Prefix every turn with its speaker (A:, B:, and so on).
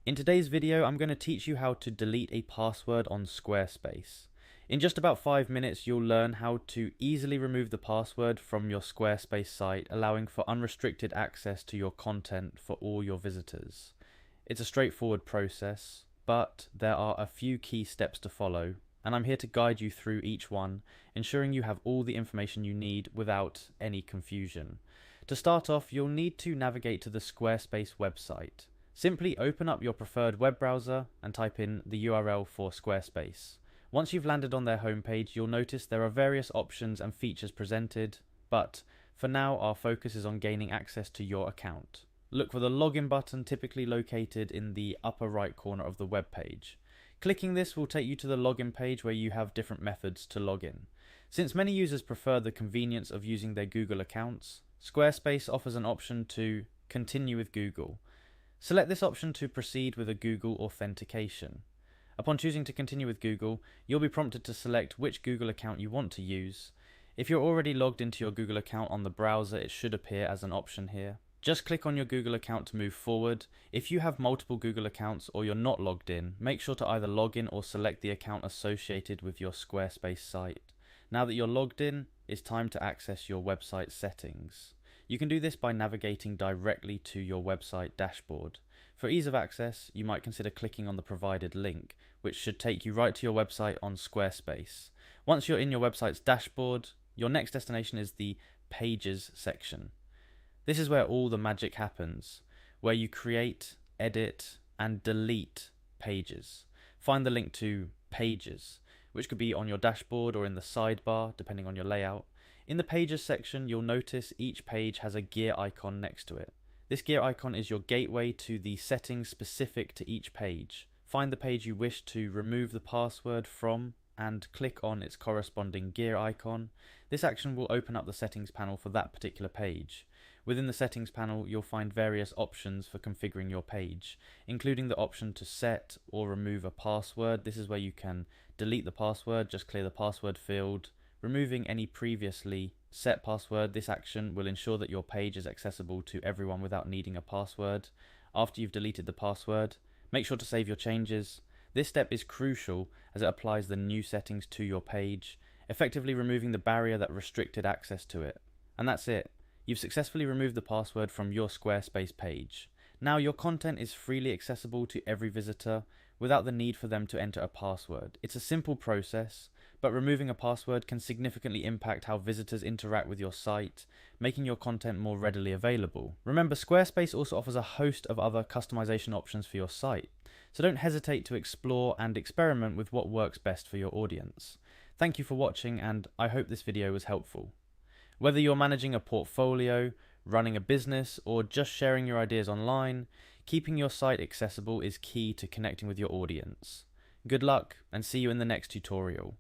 A: In today's video, I'm going to teach you how to delete a password on Squarespace. In just about 5 minutes, you'll learn how to easily remove the password from your Squarespace site, allowing for unrestricted access to your content for all your visitors. It's a straightforward process, but there are a few key steps to follow, and I'm here to guide you through each one, ensuring you have all the information you need without any confusion. To start off, you'll need to navigate to the Squarespace website. Simply open up your preferred web browser and type in the URL for Squarespace. Once you've landed on their homepage, you'll notice there are various options and features presented, but for now our focus is on gaining access to your account. Look for the login button, typically located in the upper right corner of the web page. Clicking this will take you to the login page where you have different methods to log in. Since many users prefer the convenience of using their Google accounts, Squarespace offers an option to continue with Google. Select this option to proceed with a Google authentication. Upon choosing to continue with Google, you'll be prompted to select which Google account you want to use. If you're already logged into your Google account on the browser, it should appear as an option here. Just click on your Google account to move forward. If you have multiple Google accounts or you're not logged in, make sure to either log in or select the account associated with your Squarespace site. Now that you're logged in, it's time to access your website settings. You can do this by navigating directly to your website dashboard. For ease of access, you might consider clicking on the provided link, which should take you right to your website on Squarespace. Once you're in your website's dashboard, your next destination is the Pages section. This is where all the magic happens, where you create, edit, and delete pages. Find the link to Pages, which could be on your dashboard or in the sidebar, depending on your layout. In the Pages section, you'll notice each page has a gear icon next to it. This gear icon is your gateway to the settings specific to each page. Find the page you wish to remove the password from and click on its corresponding gear icon. This action will open up the settings panel for that particular page. Within the settings panel, you'll find various options for configuring your page, including the option to set or remove a password. This is where you can delete the password, just clear the password field. Removing any previously set password, this action will ensure that your page is accessible to everyone without needing a password. After you've deleted the password, make sure to save your changes. This step is crucial as it applies the new settings to your page, effectively removing the barrier that restricted access to it. And that's it. You've successfully removed the password from your Squarespace page. Now your content is freely accessible to every visitor without the need for them to enter a password. It's a simple process, but removing a password can significantly impact how visitors interact with your site, making your content more readily available. Remember, Squarespace also offers a host of other customization options for your site, so don't hesitate to explore and experiment with what works best for your audience. Thank you for watching, and I hope this video was helpful. Whether you're managing a portfolio, running a business, or just sharing your ideas online, keeping your site accessible is key to connecting with your audience. Good luck, and see you in the next tutorial.